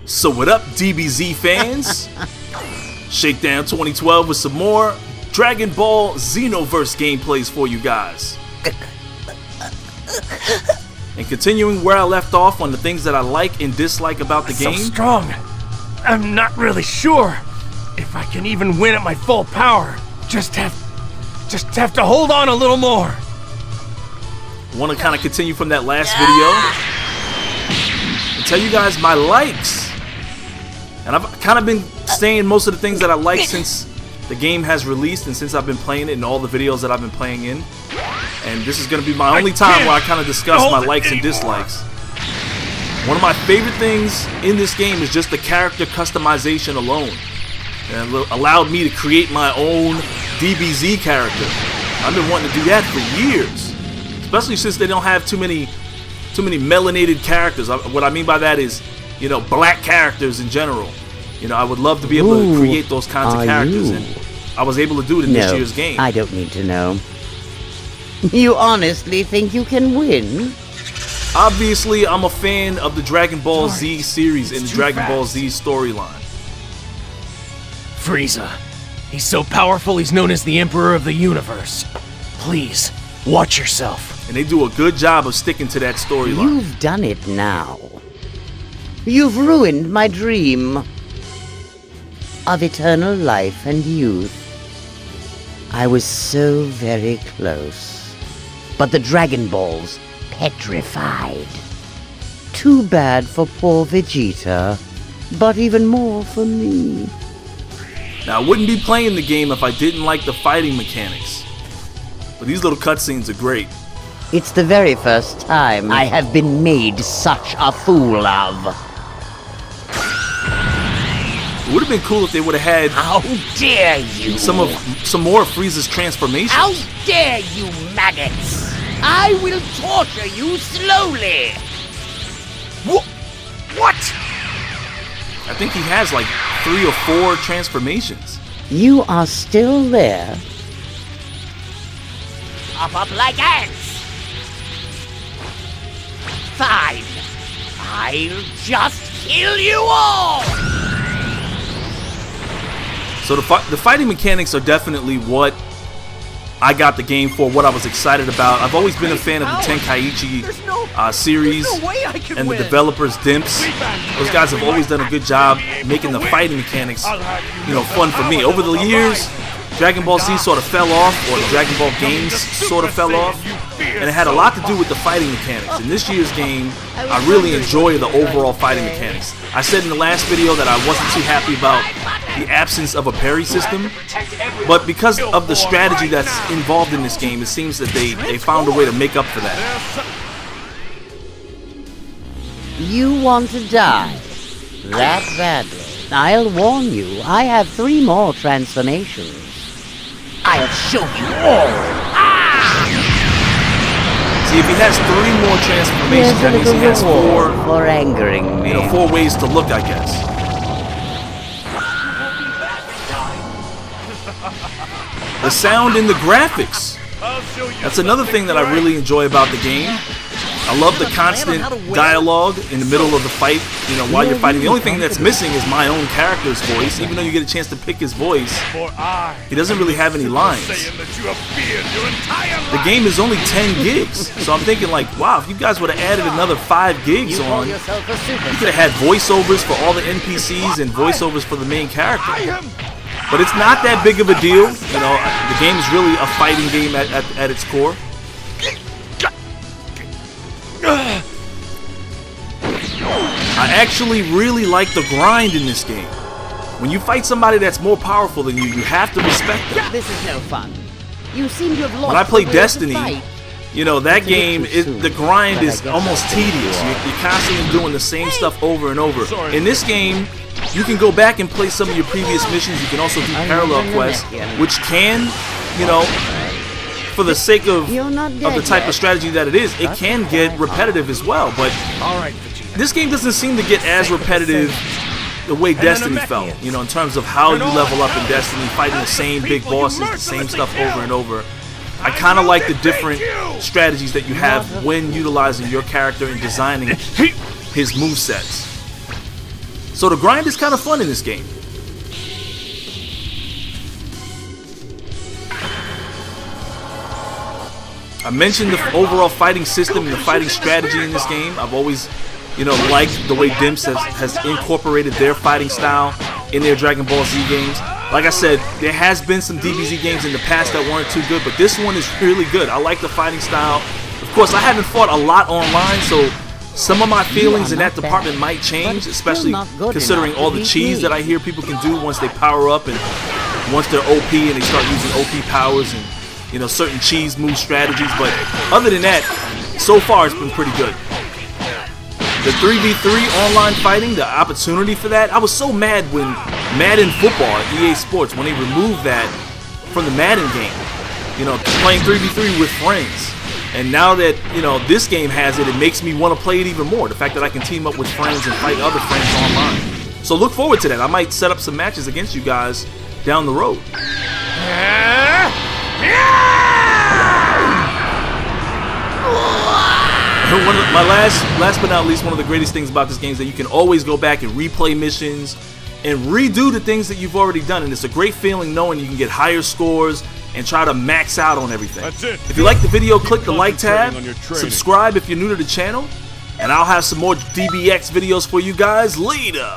So what up, DBZ fans? Shakedown 2012 with some more Dragon Ball Xenoverse gameplays for you guys. And continuing where I left off on the things that I like and dislike about the game. So strong. I'm not really sure if I can even win at my full power. Just have to hold on a little more. Want to kind of continue from that last video and tell you guys my likes. And I've kind of been saying most of the things that I like since the game has released and since I've been playing it and all the videos that I've been playing in. And this is going to be my only time where I kind of discuss my likes and dislikes. One of my favorite things in this game is just the character customization alone. And it allowed me to create my own DBZ character. I've been wanting to do that for years. Especially since they don't have too many melanated characters. What I mean by that is, you know, black characters in general. You know, I would love to be able to create those kinds of characters, and I was able to do it in this year's game. I don't need to know. You honestly think you can win? Obviously, I'm a fan of the Dragon Ball Z series and the Dragon Ball Z storyline. Frieza. He's so powerful, he's known as the Emperor of the Universe. Please, watch yourself. And they do a good job of sticking to that storyline. You've done it now. You've ruined my dream of eternal life and youth. I was so very close. But the Dragon Balls petrified. Too bad for poor Vegeta, but even more for me. Now, I wouldn't be playing the game if I didn't like the fighting mechanics. But these little cutscenes are great. It's the very first time I have been made such a fool of. It would have been cool if they would have had How dare you! some more of Frieza's transformations. How dare you, maggots! I will torture you slowly! What? I think he has like 3 or 4 transformations. You are still there? Up like ants! Fine! I'll just kill you all! So the fighting mechanics are definitely what I got the game for, what I was excited about. I've always been a fan of the Tenkaichi series and the developers, Dimps. Those guys have always done a good job making the fighting mechanics, you know, fun for me. Over the years, Dragon Ball Z sort of fell off, or the Dragon Ball games sort of fell off, and it had a lot to do with the fighting mechanics. In this year's game, I really enjoy the overall fighting mechanics. I said in the last video that I wasn't too happy about the absence of a parry system, but because of the strategy that's involved in this game, it seems that they found a way to make up for that. You want to die? That badly? I'll warn you, I have 3 more transformations. I'll show you all! See, if he has 3 more transformations, that means he has 4 for angering me. You know, 4 ways to look, I guess. The sound and the graphics. That's another thing that I really enjoy about the game. I love the constant dialogue in the middle of the fight, you know, while you're fighting. The only thing that's missing is my own character's voice. Even though you get a chance to pick his voice, he doesn't really have any lines. The game is only 10 gigs, so I'm thinking like, wow, if you guys would have added another 5 gigs on, you could have had voiceovers for all the NPCs and voiceovers for the main character. But it's not that big of a deal. You know, the game is really a fighting game at its core. I actually really like the grind in this game. When you fight somebody that's more powerful than you, you have to respect them. This is no fun. You seem to have lost. When I play Destiny, you know, that game, the grind is almost tedious. You're constantly doing the same stuff over and over. In this game, you can go back and play some of your previous missions. You can also do parallel quests, which can, you know, for the sake of the type of strategy that it is, it can get repetitive as well. But this game doesn't seem to get as repetitive the way Destiny felt, you know, in terms of how you level up in Destiny, fighting the same big bosses, the same stuff over and over. I kind of like the different strategies that you have when utilizing your character and designing his movesets. So the grind is kind of fun in this game. I mentioned the overall fighting system and the fighting strategy in this game. I've always, you know, liked the way Dimps has incorporated their fighting style in their Dragon Ball Z games. Like I said, there has been some DBZ games in the past that weren't too good, but this one is really good. I like the fighting style. Of course, I haven't fought a lot online, so some of my feelings in that department might change, especially considering all the cheese that I hear people can do once they power up and once they're OP and they start using OP powers and, you know, certain cheese move strategies. But other than that, so far it's been pretty good. The 3v3 online fighting, the opportunity for that, I was so mad when Madden Football at EA Sports, when they removed that from the Madden game, you know, playing 3v3 with friends. And now that, you know, this game has it, it makes me want to play it even more. The fact that I can team up with friends and fight other friends online. So look forward to that. I might set up some matches against you guys down the road. My last but not least, one of the greatest things about this game is that you can always go back and replay missions and redo the things that you've already done. And it's a great feeling knowing you can get higher scores and try to max out on everything. That's it. If you like the video, click the like tab, subscribe if you're new to the channel, and I'll have some more DBX videos for you guys later.